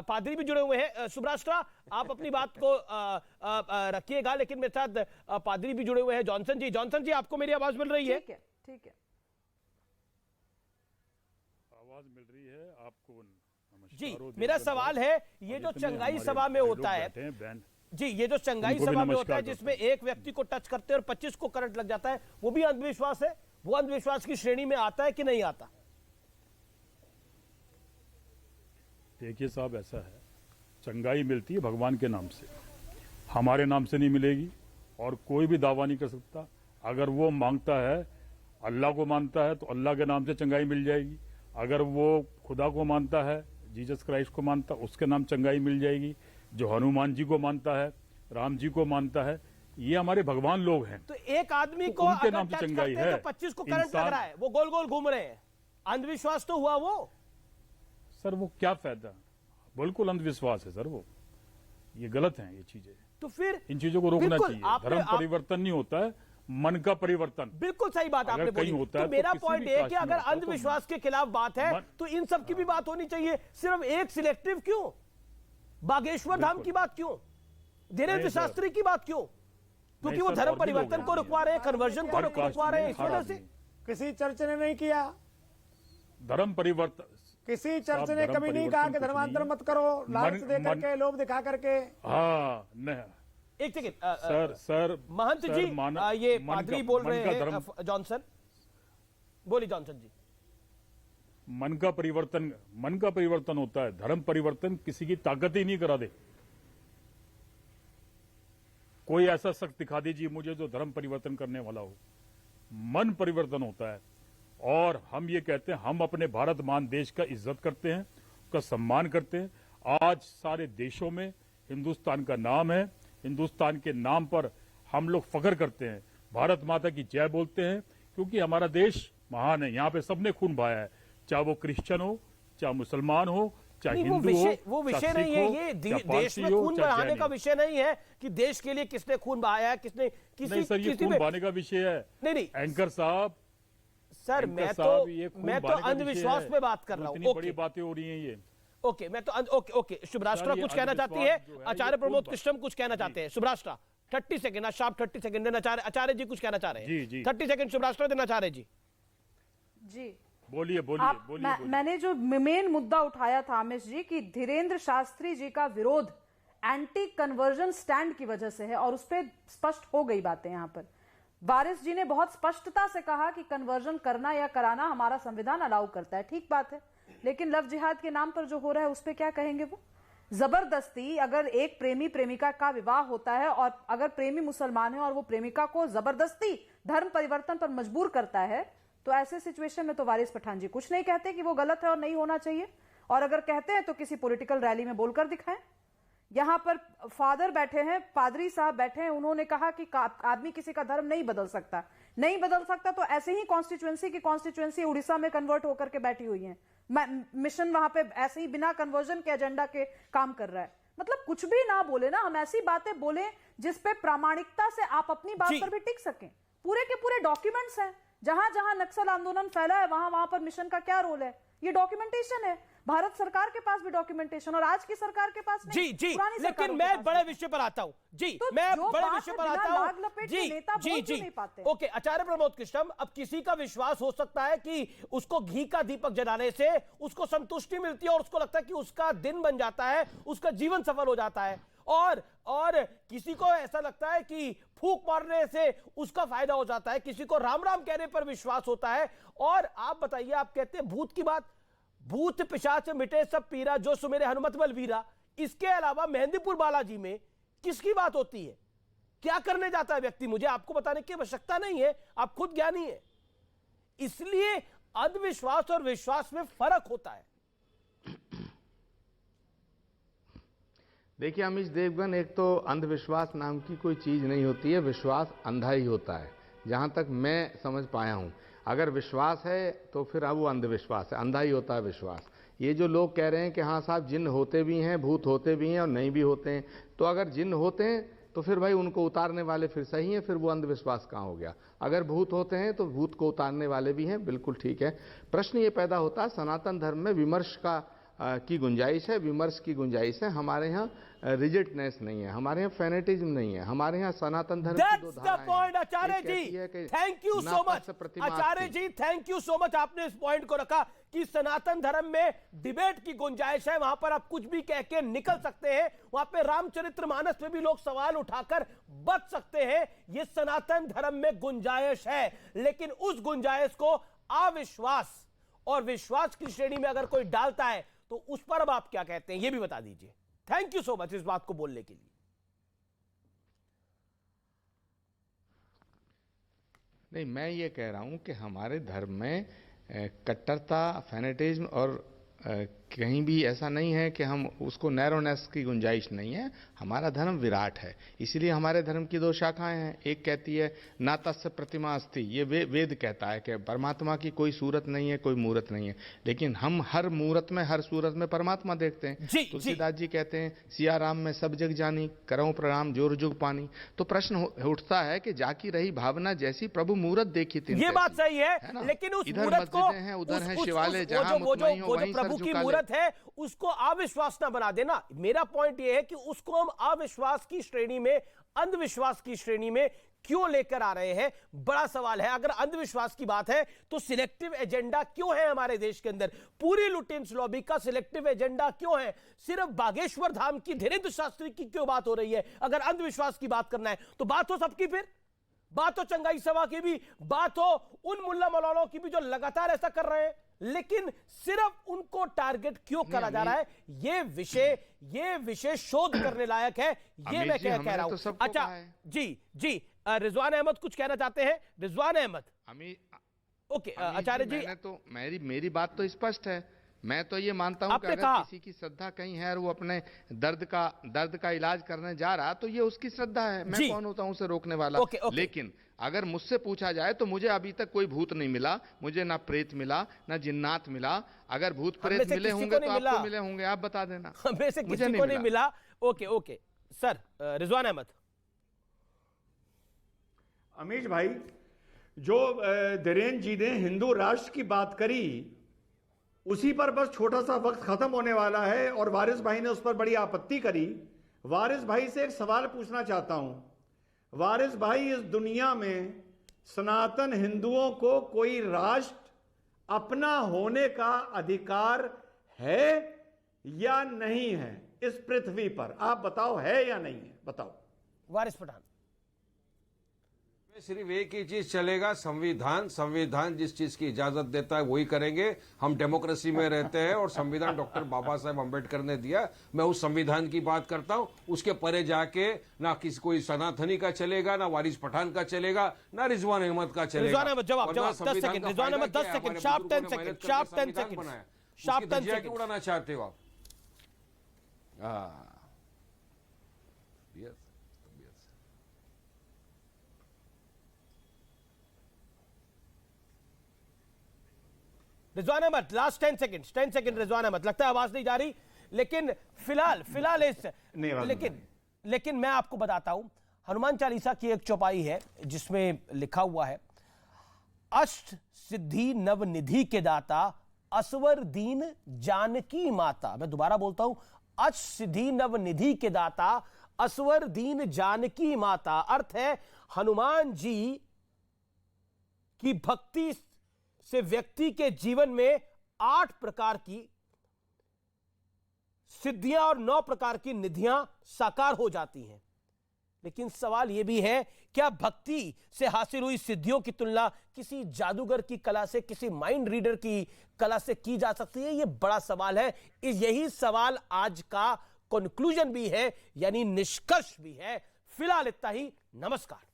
पादरी भी जुड़े हुए हैं। सुब्राष्ट्रा, आप अपनी बात को रखिएगा, लेकिन मेरे साथ पादरी भी जुड़े हुए हैं। जॉनसन जी, आपको मेरी आवाज मिल रही है? ठीक है, आवाज मिल रही है आपको? जी, मेरा सवाल है, ये जो चंगाई सभा में होता है जी, ये जो चंगाई सभा में होता है जिसमें एक व्यक्ति को टच करते हैं और 25 को करंट लग जाता है, वो भी अंधविश्वास है? वो अंधविश्वास की श्रेणी में आता है कि नहीं आता? देखिए साहब, ऐसा है, चंगाई मिलती है भगवान के नाम से, हमारे नाम से नहीं मिलेगी और कोई भी दावा नहीं कर सकता। अगर वो मांगता है, अल्लाह को मानता है, तो अल्लाह के नाम से चंगाई मिल जाएगी। अगर वो खुदा को मानता है, जीसस क्राइस्ट को मानता है, उसके नाम चंगाई मिल जाएगी। जो हनुमान जी को मानता है, राम जी को मानता है, ये हमारे भगवान लोग हैं। तो एक आदमी को उनके अगर नाम से टच चंगाई करते हैं है। तो 25 को करंट लग रहा है, वो गोल गोल घूम रहे हैं, अंधविश्वास तो हुआ वो? सर वो क्या फायदा? बिल्कुल अंधविश्वास है सर, वो ये गलत है ये चीजें। तो फिर इन चीजों को रोकना चाहिए। धर्म परिवर्तन नहीं होता है, मन का परिवर्तन। बिल्कुल सही बात आपने बोली। होता तो मेरा पॉइंट है कि अगर अंधविश्वास के खिलाफ बात है तो इन सब की भी बात होनी चाहिए। सिर्फ एक सिलेक्टिव क्यों? बागेश्वर धाम की बात क्यों? धीरेन्द्र शास्त्री की बात क्यों? क्योंकि वो धर्म परिवर्तन को रुकवा रहे हैं, कन्वर्जन को रुकवा रहे हैं, इस वजह से। किसी चर्च ने नहीं किया धर्म परिवर्तन, किसी चर्च ने कभी नहीं कहा कि धर्मांतर मत करो, लालच दे करके, लोभ दिखा करके। हाँ नहीं, एक सेकेंड सर महंत जी, ये पादरी बोल रहे हैं। जॉनसन बोलिए। जॉनसन जी, मन का परिवर्तन होता है, धर्म परिवर्तन किसी की ताकत ही नहीं करा दे। कोई ऐसा शख्स दिखा दीजिए मुझे जो धर्म परिवर्तन करने वाला हो। मन परिवर्तन होता है और हम ये कहते हैं, हम अपने भारत महान देश का इज्जत करते हैं, उसका सम्मान करते हैं। आज सारे देशों में हिंदुस्तान का नाम है, हिंदुस्तान के नाम पर हम लोग फख्र करते हैं, भारत माता की जय बोलते हैं, क्योंकि हमारा देश महान है। यहाँ पे सबने खून बहाया है, चाहे वो क्रिश्चियन हो, चाहे मुसलमान हो, चाहे हिंदू हो। वो विषय नहीं है, ये देश में खून बहाने का विषय नहीं है कि देश के लिए किसने खून बहाया है, किसने नहीं सर, ये खून बहाने का विषय है। नहीं एंकर साहब, सर मैं तो अंधविश्वास पे बात कर रहा हूँ। इतनी बड़ी बातें हो रही हैं ये। ओके, मैं तो ओके। शुभराष्ट्रा कुछ कहना चाहती है, आचार्य प्रमोद कृष्णम कुछ कहना चाहते हैं। शुभराष्ट्रा 30 सेकंड, शार्प 30 सेकंड देना चाह रहे, आचार्य जी कुछ कहना चाह रहे हैं। जी 30 सेकंड शुभराष्ट्रा देना चाह रहे जी। बोलिए। मैंने जो मेन मुद्दा उठाया था आमिश जी कि धीरेन्द्र शास्त्री जी का विरोध एंटी कन्वर्जन स्टैंड की वजह से है और उस पर स्पष्ट हो गई बातें। यहां पर वारिस जी ने बहुत स्पष्टता से कहा कि कन्वर्जन करना या कराना हमारा संविधान अलाउ करता है, ठीक बात है, लेकिन लव जिहाद के नाम पर जो हो रहा है उस पर क्या कहेंगे? वो जबरदस्ती, अगर एक प्रेमी प्रेमिका का विवाह होता है और अगर प्रेमी मुसलमान है और वो प्रेमिका को जबरदस्ती धर्म परिवर्तन पर मजबूर करता है, तो ऐसे सिचुएशन में तो वारिस पठान जी कुछ नहीं कहते कि वो गलत है और नहीं होना चाहिए, और अगर कहते हैं तो किसी पॉलिटिकल रैली में बोलकर दिखाएं। यहां पर फादर बैठे हैं, पादरी साहब बैठे हैं, उन्होंने कहा कि आदमी किसी का धर्म नहीं बदल सकता, तो ऐसे ही कॉन्स्टिट्यूएंसी उड़ीसा में कन्वर्ट होकर के बैठी हुई है, मिशन वहां पे ऐसे ही बिना कन्वर्जन के एजेंडा के काम कर रहा है। मतलब कुछ भी ना बोले ना, हम ऐसी बातें बोले जिस पे प्रामाणिकता से आप अपनी बात पर भी टिक सकें। पूरे के पूरे डॉक्यूमेंट्स हैं, जहां जहां नक्सल आंदोलन फैला है वहां पर मिशन का क्या रोल है, ये डॉक्यूमेंटेशन है। भारत सरकार के पास भी डॉक्यूमेंटेशन और आज की सरकार के पास नहीं। जी लेकिन मैं बड़े विषय पर आता हूं। तो मैं बड़े विषय पर आता हूं। जी ओके, आचार्य प्रमोद कृष्णम, अब किसी का विश्वास हो सकता है कि उसको घी का दीपक जलाने से उसको संतुष्टि मिलती है और उसको लगता है कि उसका दिन बन जाता है, उसका जीवन सफल हो जाता है, और किसी को ऐसा लगता है कि फूंक मारने से उसका फायदा हो जाता है, किसी को राम राम कहने पर विश्वास होता है। और आप बताइए, आप कहते हैं भूत की बात, भूत पिशाच मिटे सब पीरा, जो सुमेरे हनुमत बलवीरा, इसके अलावा मेहंदीपुर बालाजी में किसकी बात होती है? क्या करने जाता है व्यक्ति? मुझे आपको बताने की आवश्यकता नहीं है, आप खुद ज्ञानी है। इसलिए अंधविश्वास और विश्वास में फर्क होता है। देखिए अमीश देवगन, एक तो अंधविश्वास नाम की कोई चीज नहीं होती है, विश्वास अंधा ही होता है, जहां तक मैं समझ पाया हूं। अगर विश्वास है तो फिर अब वो अंधविश्वास है, अंधा ही होता है विश्वास। ये जो लोग कह रहे हैं कि हाँ साहब जिन्न होते भी हैं, भूत होते भी हैं और नहीं भी होते हैं, तो अगर जिन्न होते हैं तो फिर भाई उनको उतारने वाले फिर सही हैं, फिर वो अंधविश्वास कहाँ हो गया? अगर भूत होते हैं तो भूत को उतारने वाले भी हैं, बिल्कुल ठीक है। प्रश्न ये पैदा होता है, सनातन धर्म में विमर्श का की गुंजाइश है, विमर्श की गुंजाइश है। हमारे यहाँ रिजिडनेस नहीं है, हमारे यहाँ फेनेटिज्म नहीं है, हमारे यहाँ सनातन धर्म की दो धाराएं पॉइंट हैं। Acharya ji, thank you so much Acharya ji, thank you so much. आपने इस पॉइंट को रखा कि सनातन धर्म में डिबेट की गुंजाइश है, वहां पर आप कुछ भी कह के निकल सकते हैं, वहां पे रामचरितमानस पे भी लोग सवाल उठाकर बच सकते हैं, ये सनातन धर्म में गुंजाइश है। लेकिन उस गुंजाइश को अविश्वास और विश्वास की श्रेणी में अगर कोई डालता है तो उस पर अब आप क्या कहते हैं, ये भी बता दीजिए। थैंक यू सो मच इस बात को बोलने के लिए। नहीं, मैं ये कह रहा हूं कि हमारे धर्म में कट्टरता, फैनेटिज्म और कहीं भी ऐसा नहीं है कि हम उसको नैरोनेस की गुंजाइश नहीं है। हमारा धर्म विराट है, इसीलिए हमारे धर्म की दो शाखाएं हैं। एक कहती है ना तस्य प्रतिमा अस्ति, ये वेद कहता है कि परमात्मा की कोई सूरत नहीं है, कोई मूरत नहीं है, लेकिन हम हर मूरत में, हर सूरत में परमात्मा देखते हैं। तुलसीदास जी कहते हैं सिया राम में सब जग जानी, करऊं प्रणाम जोर जुग पानी। तो प्रश्न उठता है कि जाकी रही भावना जैसी प्रभु मूरत देखी थी। ये बात सही है, लेकिन उस इधर मूरत को, मस्जिदें हैं, उधर है शिवालय, जहां मुतमईन हो वहीं प्रभु की मूरत है उसको अविश्वास ना बना देना। मेरा पॉइंट यह है कि उसको हम अविश्वास की श्रेणी में, अंधविश्वास की श्रेणी में क्यों लेकर आ रहे हैं, बड़ा सवाल है। अगर अंधविश्वास की बात है तो सिलेक्टिव एजेंडा क्यों है हमारे देश के अंदर? पूरी लुटेन्स लॉबी का सिलेक्टिव एजेंडा क्यों है? सिर्फ बागेश्वर धाम की, धीरेन्द्र शास्त्री की क्यों बात हो रही है? अगर अंधविश्वास की बात करना है तो बात हो सबकी, फिर बात हो चंगाई सभा की भी, बात हो उन मुल्ला मौलानाओं की भी जो लगातार ऐसा कर रहे हैं, लेकिन सिर्फ उनको टारगेट क्यों करा जा रहा है? ये विषय शोध करने लायक है, ये मैं कह रहा हूं। अच्छा जी रिजवान अहमद कुछ कहना चाहते हैं? रिजवान अहमद, ओके आचार्य जी, तो मेरी बात तो स्पष्ट है। मैं तो ये मानता हूं कि अगर किसी की श्रद्धा कहीं है और वो अपने दर्द का इलाज करने जा रहा तो ये उसकी श्रद्धा है, मैं कौन होता हूं उसे रोकने वाला। लेकिन अगर मुझसे पूछा जाए तो मुझे अभी तक कोई भूत नहीं मिला, मुझे ना प्रेत मिला, ना जिन्नात मिला। अगर भूत प्रेत मिले होंगे तो आपको मिले होंगे, आप बता देना। हमें से किसी को नहीं मिला। Okay sir, Rizwan Ahmed. अमीश भाई, जो धीरेन्द्र जी ने हिंदू राष्ट्र की बात करी, उसी पर बस छोटा सा वक्त खत्म होने वाला है और वारिस भाई ने उस पर बड़ी आपत्ति करी। वारिस भाई से एक सवाल पूछना चाहता हूं। वारिस भाई, इस दुनिया में सनातन हिंदुओं को कोई राष्ट्र अपना होने का अधिकार है या नहीं है इस पृथ्वी पर? आप बताओ, है या नहीं है, बताओ। वारिस पठान। सिर्फ एक ही चीज चलेगा, संविधान जिस चीज की इजाजत देता है वही करेंगे। हम डेमोक्रेसी में रहते हैं और संविधान डॉक्टर बाबा साहेब अम्बेडकर ने दिया। मैं उस संविधान की बात करता हूं, उसके परे जाके ना किसी कोई सनातनी का चलेगा, ना वारिस पठान का चलेगा, ना रिजवान अहमद का चलेगा। रिजवान अहमद जवाब 10 second, Rizwan Ahmed 10 second, sharp 10 second, sharp 10 second उड़ाना चाहते हो आप? रिजवान अहमद लास्ट 10 सेकंड रिजवान अहमद, लगता है आवाज नहीं जा रही, लेकिन फिलहाल इस लेकिन मैं आपको बताता हूं, हनुमान चालीसा की एक चौपाई है जिसमें लिखा हुआ है, अष्ट सिद्धि नवनिधि के दाता, असवर दीन जानकी माता। मैं दोबारा बोलता हूं, अष्ट सिद्धि नवनिधि के दाता, असवर दीन जानकी माता। अर्थ है हनुमान जी की भक्ति से व्यक्ति के जीवन में 8 प्रकार की सिद्धियां और 9 प्रकार की निधियां साकार हो जाती हैं। लेकिन सवाल यह भी है, क्या भक्ति से हासिल हुई सिद्धियों की तुलना किसी जादूगर की कला से, किसी माइंड रीडर की कला से की जा सकती है? यह बड़ा सवाल है। यही सवाल आज का कंक्लूजन भी है, यानी निष्कर्ष भी है। फिलहाल इतना ही, नमस्कार।